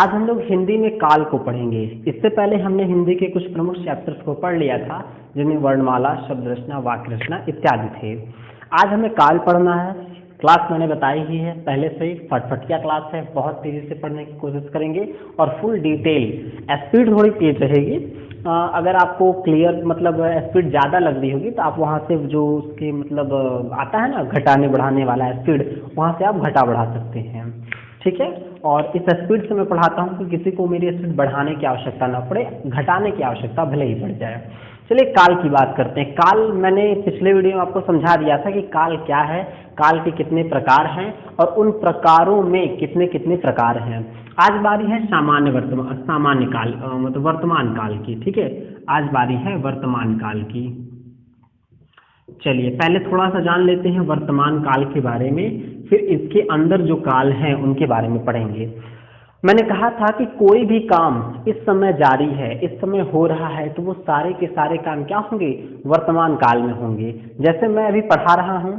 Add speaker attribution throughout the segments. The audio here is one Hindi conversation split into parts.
Speaker 1: आज हम लोग हिंदी में काल को पढ़ेंगे। इससे पहले हमने हिंदी के कुछ प्रमुख चैप्टर्स को पढ़ लिया था, जिनमें वर्णमाला, शब्द रचना, वाक्य रचना इत्यादि थे। आज हमें काल पढ़ना है। क्लास मैंने बताई ही है पहले से ही, फटफटिया क्लास है, बहुत तेजी से पढ़ने की कोशिश करेंगे और फुल डिटेल। स्पीड थोड़ी तेज रहेगी। अगर आपको क्लियर मतलब स्पीड ज़्यादा लग रही होगी तो आप वहाँ से जो उसके मतलब आता है ना घटाने बढ़ाने वाला स्पीड, वहाँ से आप घटा बढ़ा सकते हैं, ठीक है। और इस स्पीड से मैं पढ़ाता हूँ कि किसी को मेरी स्पीड बढ़ाने की आवश्यकता ना पड़े, घटाने की आवश्यकता भले ही पड़ जाए। चलिए काल की बात करते हैं। काल मैंने पिछले वीडियो में आपको समझा दिया था कि काल क्या है, काल के कितने प्रकार हैं और उन प्रकारों में कितने कितने प्रकार हैं। आज बारी है सामान्य काल मतलब वर्तमान काल की, ठीक है। आज बारी है वर्तमान काल की। चलिए पहले थोड़ा सा जान लेते हैं वर्तमान काल के बारे में, फिर इसके अंदर जो काल हैं उनके बारे में पढ़ेंगे। मैंने कहा था कि कोई भी काम इस समय जारी है, इस समय हो रहा है, तो वो सारे के सारे काम क्या होंगे, वर्तमान काल में होंगे। जैसे मैं अभी पढ़ा रहा हूँ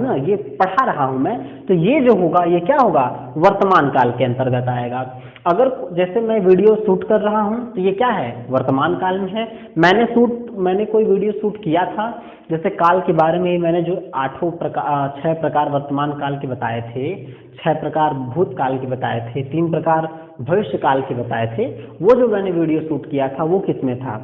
Speaker 1: ना, ये पढ़ा रहा हूँ मैं, तो ये जो होगा ये क्या होगा, वर्तमान काल के अंतर्गत आएगा। अगर जैसे मैं वीडियो शूट कर रहा हूँ तो ये क्या है, वर्तमान काल में है। मैंने कोई वीडियो शूट किया था, जैसे काल के बारे में मैंने जो 6 प्रकार वर्तमान काल के बताए थे, 6 प्रकार भूतकाल के बताए थे, 3 प्रकार भविष्य काल के बताए थे। वो जो मैंने वीडियो शूट किया था वो किस में था,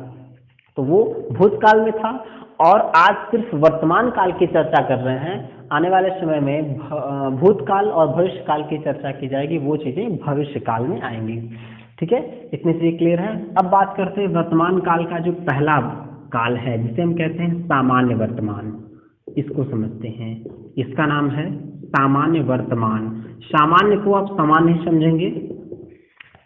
Speaker 1: तो वो भूतकाल में था। और आज सिर्फ वर्तमान काल की चर्चा कर रहे हैं। आने वाले समय में भूतकाल और भविष्य काल की चर्चा की जाएगी, वो चीजें भविष्य काल में आएंगी, ठीक है। इतनी चीजें क्लियर है। अब बात करते हैं वर्तमान काल का जो पहला काल है, जिसे हम कहते हैं सामान्य वर्तमान। इसको समझते हैं, इसका नाम है सामान्य वर्तमान। सामान्य को आप सामान्य ही समझेंगे।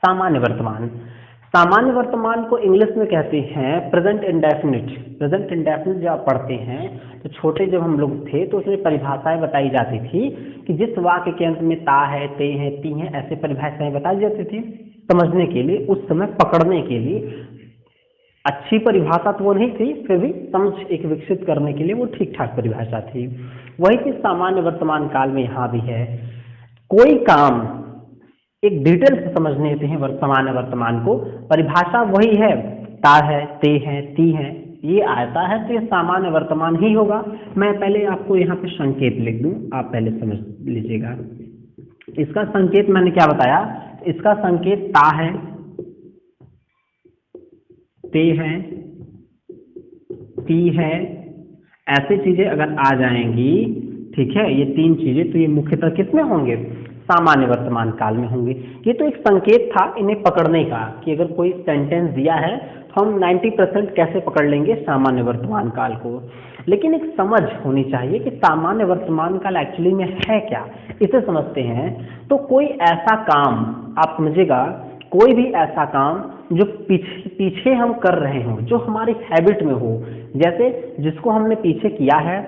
Speaker 1: सामान्य वर्तमान को इंग्लिश में कहते हैं प्रेजेंट इंडेफिनिट। प्रेजेंट इंडेफिनिट जब आप पढ़ते हैं तो छोटे जब हम लोग थे तो उसमें परिभाषाएं बताई जाती थी कि जिस वाक्य के अंत में ता है, ते है, ती है, ऐसे परिभाषाएं बताई जाती थी समझने के लिए, उस समय पकड़ने के लिए। अच्छी परिभाषा तो वो नहीं थी, फिर भी समझ एक विकसित करने के लिए वो ठीक ठाक परिभाषा थी। वही चीज सामान्य वर्तमान काल में यहाँ भी है। कोई काम एक डिटेल से समझ लेते हैं सामान्य वर्तमान को, परिभाषा वही है, ता है, ते है, ती है, ये आता है तो ये सामान्य वर्तमान ही होगा। मैं पहले आपको यहाँ पे संकेत लिख दूं, आप पहले समझ लीजिएगा। इसका संकेत मैंने क्या बताया, इसका संकेत ता है, ते है, ती है, ऐसी चीजें अगर आ जाएंगी, ठीक है, ये 3 चीजें, तो ये मुख्यतः किसमें होंगे, सामान्य वर्तमान काल में होंगे। ये तो एक संकेत था इन्हें पकड़ने का कि अगर कोई सेंटेंस दिया है तो हम 90% कैसे पकड़ लेंगे सामान्य वर्तमान काल को। लेकिन एक समझ होनी चाहिए कि सामान्य वर्तमान काल एक्चुअली में है क्या, इसे समझते हैं। तो कोई ऐसा काम, आप समझिएगा, कोई भी ऐसा काम जो पीछे हम कर रहे हो, जो हमारी हैबिट में हो, जैसे जिसको हमने पीछे किया है,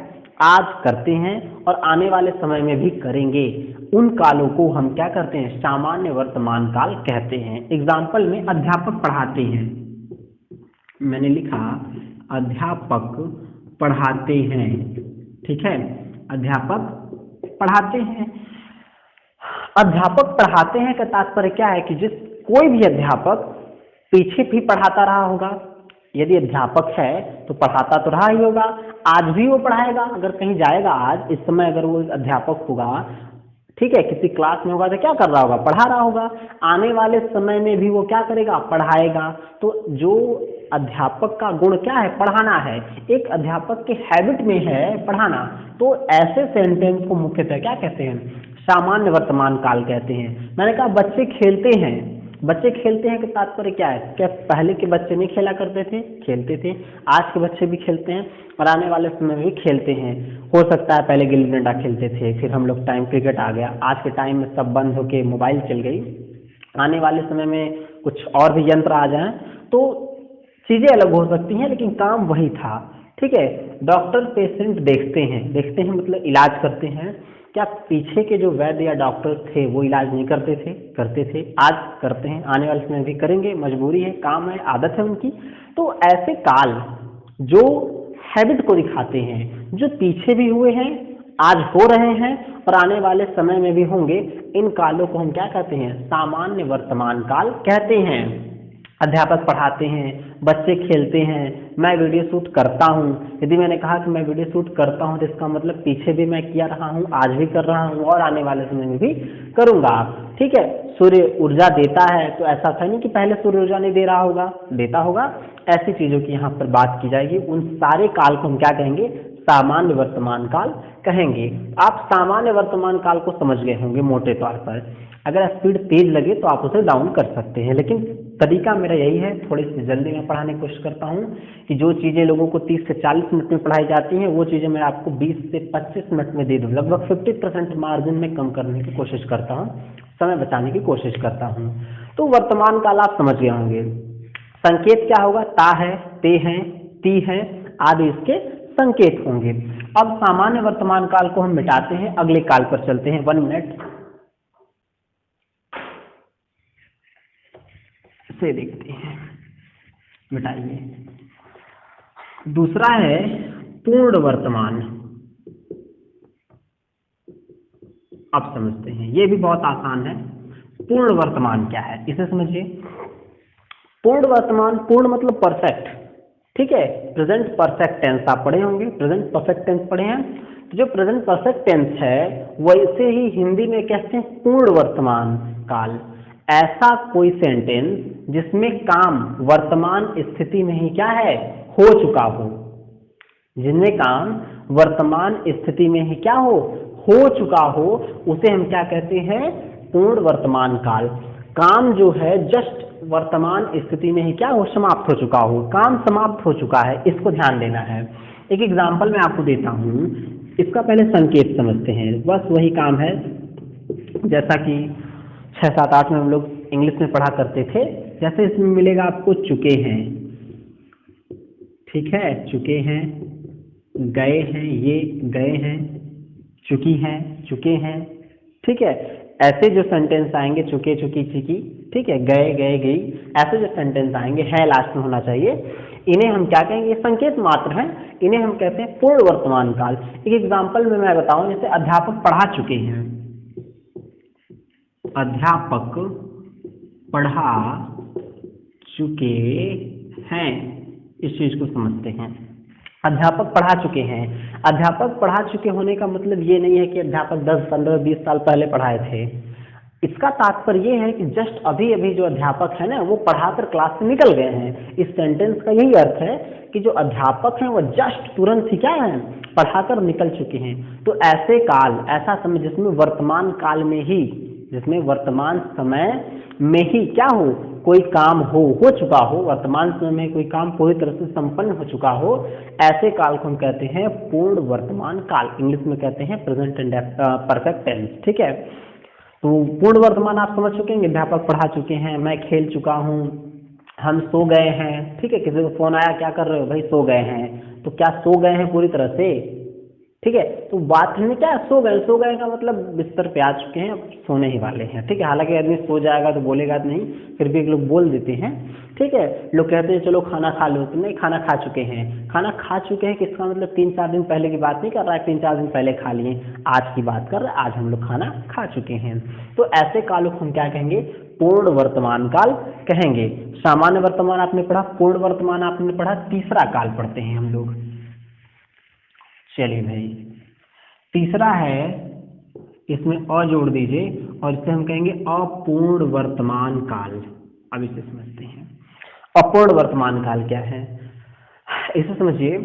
Speaker 1: आज करते हैं और आने वाले समय में भी करेंगे, उन कालों को हम क्या करते हैं, सामान्य वर्तमान काल कहते हैं। एग्जाम्पल में अध्यापक पढ़ाते हैं, मैंने लिखा अध्यापक पढ़ाते हैं, ठीक है, अध्यापक पढ़ाते हैं। अध्यापक पढ़ाते हैं का तात्पर्य क्या है कि कोई भी अध्यापक पीछे भी पढ़ाता रहा होगा। यदि अध्यापक है तो पढ़ाता तो रहा ही होगा, आज भी वो पढ़ाएगा। अगर कहीं जाएगा आज इस समय, अगर वो अध्यापक होगा, ठीक है, किसी क्लास में होगा तो क्या कर रहा होगा, पढ़ा रहा होगा। आने वाले समय में भी वो क्या करेगा, पढ़ाएगा। तो जो अध्यापक का गुण क्या है, पढ़ाना है, एक अध्यापक के हैबिट में है पढ़ाना। तो ऐसे सेंटेंस को मुख्यतः क्या कहते हैं, सामान्य वर्तमान काल कहते हैं। मैंने कहा बच्चे खेलते हैं, बच्चे खेलते हैं का तात्पर्य क्या है, क्या पहले के बच्चे नहीं खेला करते थे, खेलते थे। आज के बच्चे भी खेलते हैं और आने वाले समय में भी खेलते हैं। हो सकता है पहले गिल्ली डंडा खेलते थे, फिर हम लोग टाइम क्रिकेट आ गया, आज के टाइम में सब बंद होके मोबाइल चल गई। आने वाले समय में कुछ और भी यंत्र आ जाएं तो चीजें अलग हो सकती हैं, लेकिन काम वही था, ठीक है। डॉक्टर पेशेंट देखते हैं मतलब इलाज करते हैं। क्या पीछे के जो वैद्य या डॉक्टर थे वो इलाज नहीं करते थे, करते थे, आज करते हैं, आने वाले समय भी करेंगे, मजबूरी है, काम है, आदत है उनकी। तो ऐसे काल जो हैबिट को दिखाते हैं, जो पीछे भी हुए हैं आज हो रहे हैं और आने वाले समय में भी होंगे, इन कालों को हम क्या कहते हैं? सामान्य वर्तमान काल कहते हैं। अध्यापक पढ़ाते हैं, बच्चे खेलते हैं, मैं वीडियो शूट करता हूँ। यदि मैंने कहा कि मैं वीडियो शूट करता हूँ तो इसका मतलब पीछे भी मैं किया रहा हूँ, आज भी कर रहा हूँ और आने वाले समय में भी करूँगा। ठीक है, सूर्य ऊर्जा देता है, तो ऐसा था नहीं कि पहले सूर्य ऊर्जा नहीं दे रहा होगा, देता होगा। ऐसी चीज़ों की यहाँ पर बात की जाएगी। उन सारे काल को हम क्या कहेंगे? सामान्य वर्तमान काल कहेंगे। आप सामान्य वर्तमान काल को समझ गए होंगे मोटे तौर पर। अगर स्पीड तेज लगे तो आप उसे डाउन कर सकते हैं, लेकिन तरीका मेरा यही है, थोड़ी सी जल्दी में पढ़ाने की कोशिश करता हूँ कि जो चीज़ें लोगों को 30 से 40 मिनट में पढ़ाई जाती हैं वो चीज़ें मैं आपको 20 से 25 मिनट में दे दूँ। लगभग 50% मार्जिन में कम करने की कोशिश करता हूँ, समय बचाने की कोशिश करता हूँ। तो वर्तमान काल आप समझ गए होंगे। संकेत क्या होगा? ता है, ते हैं, ती है आदि इसके संकेत होंगे। अब सामान्य वर्तमान काल को हम मिटाते हैं, अगले काल पर चलते हैं। 1 मिनट से देखते हैं, मिटाइए। दूसरा है पूर्ण वर्तमान। अब समझते हैं, ये भी बहुत आसान है। पूर्ण वर्तमान क्या है इसे समझिए। पूर्ण वर्तमान, पूर्ण मतलब परफेक्ट। ठीक है, प्रेजेंट परफेक्ट टेंस आप पढ़े होंगे, प्रेजेंट परफेक्ट टेंस पढ़े हैं। तो जो प्रेजेंट परफेक्ट टेंस है वैसे ही हिंदी में कहते हैं पूर्ण वर्तमान काल। ऐसा कोई सेंटेंस जिसमें काम वर्तमान स्थिति में ही क्या है? हो चुका हो। जिनमें काम वर्तमान स्थिति में ही क्या हो चुका हो, उसे हम क्या कहते हैं? पूर्ण वर्तमान काल। काम जो है जस्ट वर्तमान स्थिति में ही क्या हो? समाप्त हो चुका हो, काम समाप्त हो चुका है, इसको ध्यान देना है। एक एग्जाम्पल मैं आपको देता हूँ, इसका पहले संकेत समझते हैं। बस वही काम है जैसा कि 6, 7, 8 में हम लोग इंग्लिश में पढ़ा करते थे। जैसे इसमें मिलेगा आपको चुके हैं, ठीक है, चुके हैं, गए हैं, ये गए हैं, चुकी हैं, चुके हैं। ठीक है, ऐसे जो सेंटेंस आएंगे, चुके, चुकी, चिकी, ठीक है, गए, गए, गई, ऐसे जो सेंटेंस आएंगे, है लास्ट में होना चाहिए, इन्हें हम क्या कहेंगे? ये संकेत मात्र हैं, इन्हें हम कहते हैं पूर्ण वर्तमान काल। एक एग्जाम्पल में मैं बताऊं, जैसे अध्यापक पढ़ा चुके हैं, अध्यापक पढ़ा चुके हैं, इस चीज को समझते हैं। अध्यापक पढ़ा चुके हैं, अध्यापक पढ़ा चुके होने का मतलब ये नहीं है कि अध्यापक 10, 15, 20 साल पहले पढ़ाए थे। इसका तात्पर्य ये है कि जस्ट अभी अभी जो अध्यापक है ना, वो पढ़ाकर क्लास से निकल गए हैं। इस सेंटेंस का यही अर्थ है कि जो अध्यापक हैं वो जस्ट तुरंत ही क्या है? पढ़ाकर निकल चुके हैं। तो ऐसे काल, ऐसा समय जिसमें वर्तमान काल में ही, जिसमें वर्तमान समय में ही क्या हो? कोई काम हो चुका हो, वर्तमान समय में कोई काम पूरी तरह से संपन्न हो चुका हो, ऐसे काल को हम कहते हैं पूर्ण वर्तमान काल। इंग्लिश में कहते हैं प्रेजेंट एंड परफेक्ट टेंस। ठीक है, तो पूर्ण वर्तमान आप समझ चुके हैं। अध्यापक पढ़ा चुके हैं, मैं खेल चुका हूँ, हम सो गए हैं। ठीक है, किसी को फोन आया, क्या कर रहे हो भाई? सो गए हैं। तो क्या सो गए हैं पूरी तरह से? ठीक है, तो बात में क्या सो गए? सो गए का मतलब बिस्तर पे आ चुके हैं, अब सोने ही वाले हैं। ठीक है, हालांकि आदमी सो जाएगा तो बोलेगा नहीं, फिर भी एक लोग बोल देते हैं। ठीक है, लोग कहते हैं चलो खाना खा लो, तो नहीं, खाना खा चुके हैं। खाना खा चुके हैं किसका मतलब 3-4 दिन पहले की बात नहीं कर रहा है, 3-4 दिन पहले खा लिए, आज की बात कर रहे हैं, आज हम लोग खाना खा चुके हैं। तो ऐसे कालों को हम क्या कहेंगे? पूर्ण वर्तमान काल कहेंगे। सामान्य वर्तमान आपने पढ़ा, पूर्ण वर्तमान आपने पढ़ा, तीसरा काल पढ़ते हैं हम लोग। चलिए भाई, तीसरा है, इसमें अ जोड़ दीजिए और इसे हम कहेंगे अपूर्ण वर्तमान काल। अब इसे समझते हैं, अपूर्ण वर्तमान काल क्या है, इसे समझिए।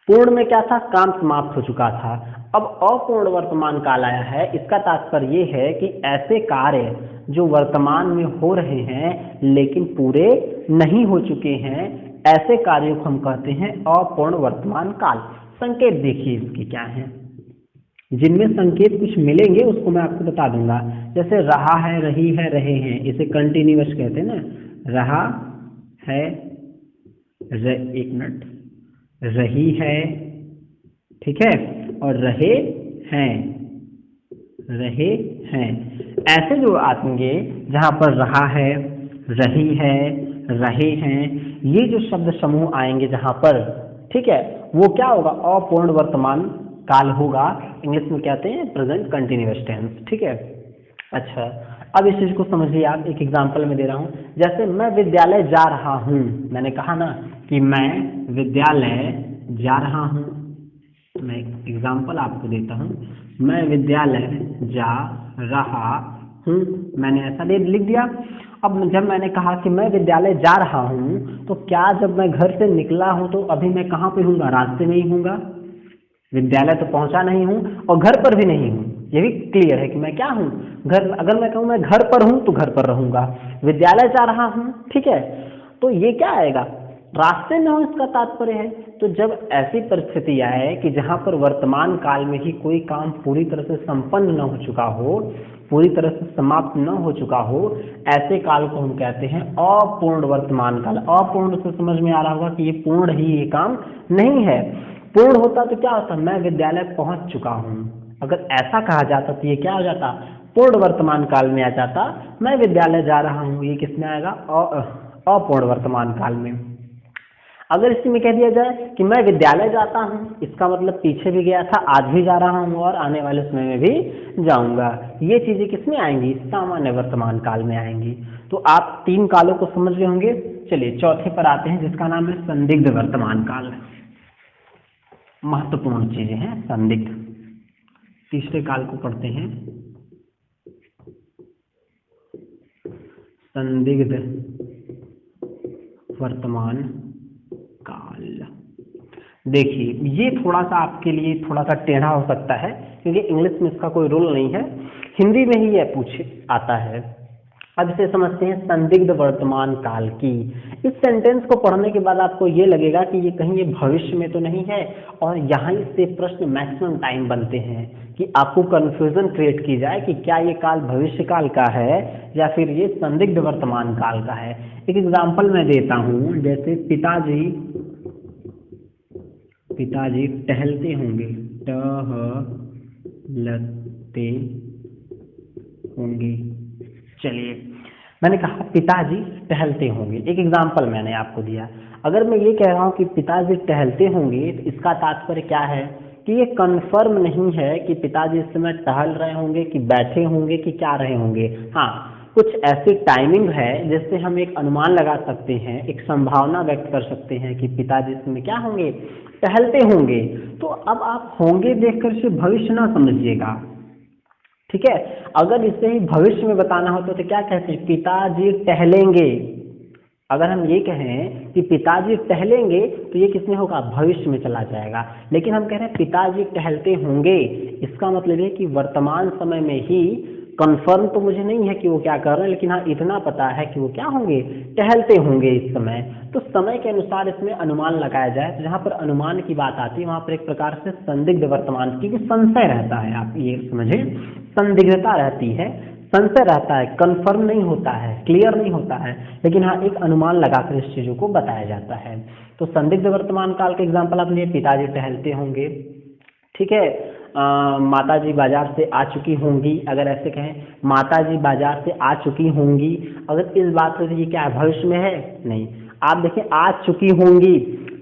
Speaker 1: पूर्ण में क्या था? काम समाप्त हो चुका था। अब अपूर्ण वर्तमान काल आया है, इसका तात्पर्य ये है कि ऐसे कार्य जो वर्तमान में हो रहे हैं लेकिन पूरे नहीं हो चुके हैं, ऐसे कार्यों को हम कहते हैं अपूर्ण वर्तमान काल। संकेत देखिए इसके क्या हैं, जिनमें संकेत कुछ मिलेंगे उसको मैं आपको बता दूंगा। जैसे रहा है, रही है, रहे हैं, इसे कंटिन्यूअस कहते हैं ना। रहा है, एक मिनट, रही है, ठीक है, और रहे हैं, रहे हैं। ऐसे जो आएंगे जहां पर रहा है, रही है, रहे हैं, ये जो शब्द समूह आएंगे जहां पर, ठीक है, वो क्या होगा? अपूर्ण वर्तमान काल होगा, इंग्लिश में कहते हैं प्रेजेंट कंटिन्यूअस टेंस। ठीक है, अच्छा अब इस चीज को समझिए आप, एक एग्जांपल में दे रहा हूं। जैसे मैं विद्यालय जा रहा हूं, मैंने कहा ना कि मैं विद्यालय जा रहा हूं, मैं एक एग्जांपल आपको देता हूं, मैं विद्यालय जा रहा हूं, मैंने ऐसा लिख दिया। अब जब मैंने कहा कि मैं विद्यालय जा रहा हूं, तो क्या जब मैं घर से निकला हूं तो अभी मैं कहाँ पे हूँगा? रास्ते में ही हूँगा, विद्यालय तो पहुंचा नहीं हूं और घर पर भी नहीं हूं। ये भी क्लियर है कि मैं क्या हूं? घर। अगर मैं कहूं मैं घर पर हूं तो घर पर रहूंगा, विद्यालय जा रहा हूं, ठीक है, तो ये क्या आएगा? रास्ते में हूं, इसका तात्पर्य है। तो जब ऐसी परिस्थिति आए कि जहां पर वर्तमान काल में ही कोई काम पूरी तरह से संपन्न न हो चुका हो, पूरी तरह से समाप्त न हो चुका हो, ऐसे काल को हम कहते हैं अपूर्ण वर्तमान काल। अपूर्ण से समझ में आ रहा होगा कि ये पूर्ण ही ये काम नहीं है। पूर्ण होता तो क्या होता? मैं विद्यालय पहुंच चुका हूं। अगर ऐसा कहा जाता तो ये क्या हो जाता? पूर्ण वर्तमान काल में आ जाता। मैं विद्यालय जा रहा हूं, ये किसमें आएगा? अपूर्ण वर्तमान काल में। अगर इसी में कह दिया जाए कि मैं विद्यालय जाता हूं, इसका मतलब पीछे भी गया था, आज भी जा रहा हूं और आने वाले समय में भी जाऊंगा। ये चीजें किसमें आएंगी? सामान्य वर्तमान काल में आएंगी। तो आप 3 कालों को समझ गए होंगे। चलिए चौथे पर आते हैं, जिसका नाम है संदिग्ध वर्तमान काल। महत्वपूर्ण चीजें हैं संदिग्ध। तीसरे काल को पढ़ते हैं, संदिग्ध वर्तमान काल। देखिए ये थोड़ा सा आपके लिए थोड़ा सा टेढ़ा हो सकता है, क्योंकि इंग्लिश में इसका कोई रूल नहीं है, हिंदी में ही यह पूछ आता है। अब इसे समझते हैं संदिग्ध वर्तमान काल की। इस सेंटेंस को पढ़ने के बाद आपको ये लगेगा कि ये कहीं ये भविष्य में तो नहीं है, और यहाँ से प्रश्न मैक्सिमम टाइम बनते हैं कि आपको कंफ्यूजन क्रिएट की जाए कि क्या ये काल भविष्य काल का है या फिर ये संदिग्ध वर्तमान काल का है। एक एग्जाम्पल मैं देता हूँ, जैसे पिताजी टहलते होंगे, टहलते होंगे। चलिए मैंने कहा पिताजी टहलते होंगे, एक एग्जाम्पल मैंने आपको दिया। अगर मैं ये कह रहा हूं कि पिताजी टहलते होंगे, तो इसका तात्पर्य क्या है कि ये कंफर्म नहीं है कि पिताजी इस समय टहल रहे होंगे कि बैठे होंगे कि क्या रहे होंगे। हाँ, कुछ ऐसी टाइमिंग है जिससे हम एक अनुमान लगा सकते हैं, एक संभावना व्यक्त कर सकते हैं कि पिताजी इस समय क्या होंगे? टहलते होंगे। तो अब आप होंगे देखकर से भविष्य ना समझिएगा, ठीक है। अगर इसे ही भविष्य में बताना हो तो क्या कहते हैं? पिताजी टहलेंगे। अगर हम ये कहें कि पिताजी टहलेंगे तो ये किसमें होगा? भविष्य में चला जाएगा। लेकिन हम कह रहे हैं पिताजी टहलते होंगे, इसका मतलब है कि वर्तमान समय में ही, कंफर्म तो मुझे नहीं है कि वो क्या कर रहे हैं, लेकिन हाँ इतना पता है कि वो क्या होंगे? टहलते होंगे इस समय। तो समय के अनुसार इसमें अनुमान लगाया जाए, तो जहां पर अनुमान की बात आती है वहां पर एक प्रकार से संदिग्ध वर्तमान की संशय रहता है। आप ये समझे, संदिग्धता रहती है, संशय रहता है, कंफर्म नहीं होता है, क्लियर नहीं होता है, लेकिन हाँ एक अनुमान लगाकर इस चीजों को बताया जाता है। तो संदिग्ध वर्तमान काल का एग्जाम्पल आप लिए, पिताजी टहलते होंगे, ठीक है। माताजी बाजार से आ चुकी होंगी, अगर ऐसे कहें माताजी बाजार से आ चुकी होंगी, अगर इस बात से ये क्या भविष्य में है? नहीं। आप देखिए आ चुकी होंगी,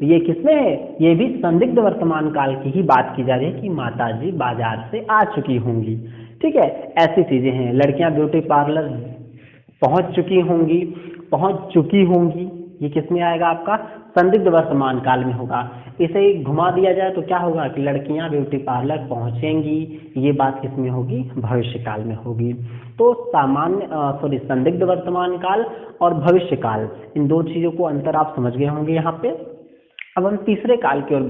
Speaker 1: ये किसमें है? ये भी संदिग्ध वर्तमान काल की ही बात की जा रही है कि माताजी बाजार से आ चुकी होंगी, ठीक है। ऐसी चीजें हैं। लड़कियां ब्यूटी पार्लर पहुंच चुकी होंगी, पहुंच चुकी होंगी, ये किसमें आएगा? आपका संदिग्ध वर्तमान काल में होगा। इसे ही घुमा दिया जाए तो क्या होगा कि लड़कियां ब्यूटी पार्लर पहुंचेंगी, ये बात किसमें होगी? भविष्य काल में होगी। तो संदिग्ध वर्तमान काल और भविष्य काल, इन दो चीजों को अंतर आप समझ गए होंगे यहाँ पे। अब हम तीसरे काल की ओर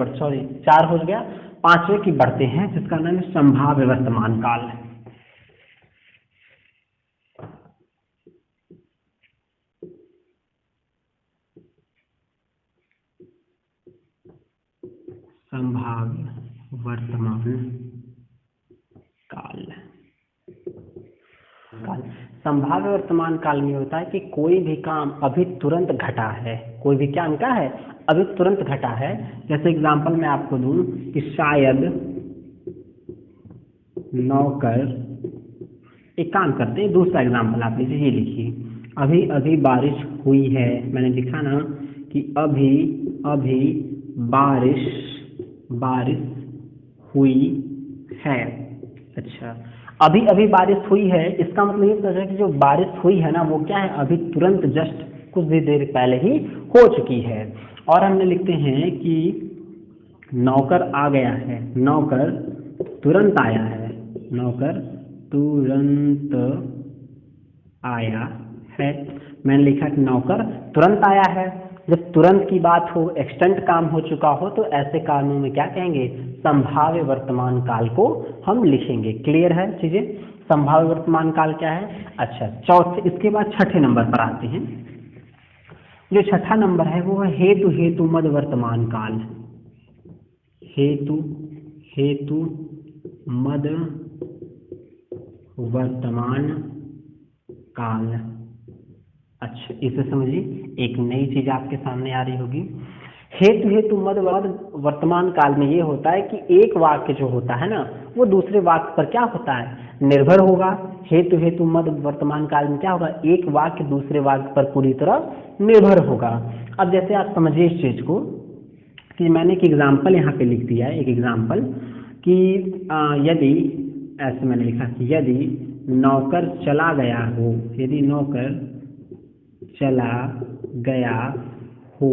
Speaker 1: 4 हो गया, 5वें की बढ़ते हैं, जिसका नाम है संभाव्य वर्तमान काल। संभाव्य वर्तमान काल। संभाव्य वर्तमान काल में होता है कि कोई भी काम अभी तुरंत घटा है, कोई भी काम क्या है? अभी तुरंत घटा है। जैसे एग्जांपल मैं आपको दूं कि शायद नौकर, एक काम करते हैं, दूसरा एग्जांपल आप लीजिए, ये लिखिए, अभी अभी बारिश हुई है। मैंने लिखा ना कि अभी अभी बारिश हुई है। अच्छा, अभी अभी बारिश हुई है, इसका मतलब ये समझ कि जो बारिश हुई है ना वो क्या है, अभी तुरंत जस्ट कुछ भी देर पहले ही हो चुकी है। और हमने लिखते हैं कि नौकर आ गया है, नौकर तुरंत आया है, नौकर तुरंत आया है। मैंने लिखा कि नौकर तुरंत आया है। जब तुरंत की बात हो, एक्सटेंट काम हो चुका हो, तो ऐसे कामों में क्या कहेंगे, संभाव्य वर्तमान काल को हम लिखेंगे। क्लियर है चीजें, संभाव्य वर्तमान काल क्या है। अच्छा, चौथे, इसके बाद छठे नंबर पर आते हैं। जो छठा नंबर है वो है हेतु हेतु मद वर्तमान काल। हेतु हेतु मद वर्तमान काल। अच्छा, इसे समझिए, एक नई चीज आपके सामने आ रही होगी। हेतु हेतु मद वर्तमान काल में ये होता है कि एक वाक्य जो होता है ना वो दूसरे वाक्य पर क्या होता है, निर्भर होगा। हेतु हेतु मद वर्तमान काल में क्या होगा, एक वाक्य दूसरे वाक्य पर पूरी तरह निर्भर होगा। अब जैसे आप समझिए इस चीज को कि मैंने एक एग्जाम्पल यहाँ पे लिख दिया है, एक एग्जाम्पल कि यदि, ऐसे मैंने लिखा कि यदि नौकर चला गया हो, यदि नौकर चला गया हो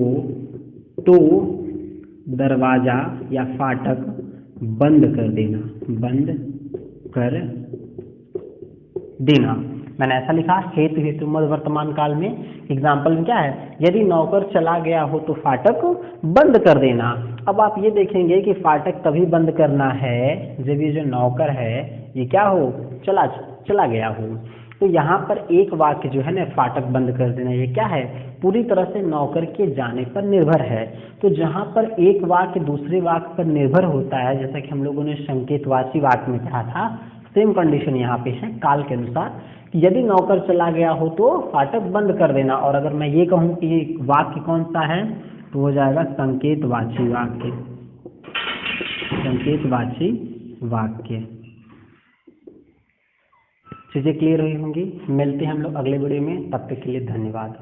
Speaker 1: तो दरवाजा या फाटक बंद कर देना, बंद कर देना। मैंने ऐसा लिखा, हेतु हेतु मद वर्तमान काल में एग्जाम्पल में क्या है, यदि नौकर चला गया हो तो फाटक बंद कर देना। अब आप ये देखेंगे कि फाटक तभी बंद करना है जब ये जो नौकर है ये क्या हो, चला गया हो। तो यहाँ पर एक वाक्य जो है ना, फाटक बंद कर देना, ये क्या है, पूरी तरह से नौकर के जाने पर निर्भर है। तो जहाँ पर एक वाक्य दूसरे वाक्य पर निर्भर होता है, जैसा कि हम लोगों ने संकेतवाची वाक्य में कहा था, सेम कंडीशन यहाँ पे है काल के अनुसार कि यदि नौकर चला गया हो तो फाटक बंद कर देना। और अगर मैं ये कहूँ कि ये वाक्य कौन सा है तो हो जाएगा संकेतवाची वाक्य, संकेतवाची वाक्य। चीजें क्लियर हुई होंगी। मिलते हैं हम लोग अगले वीडियो में, तब तक के लिए धन्यवाद।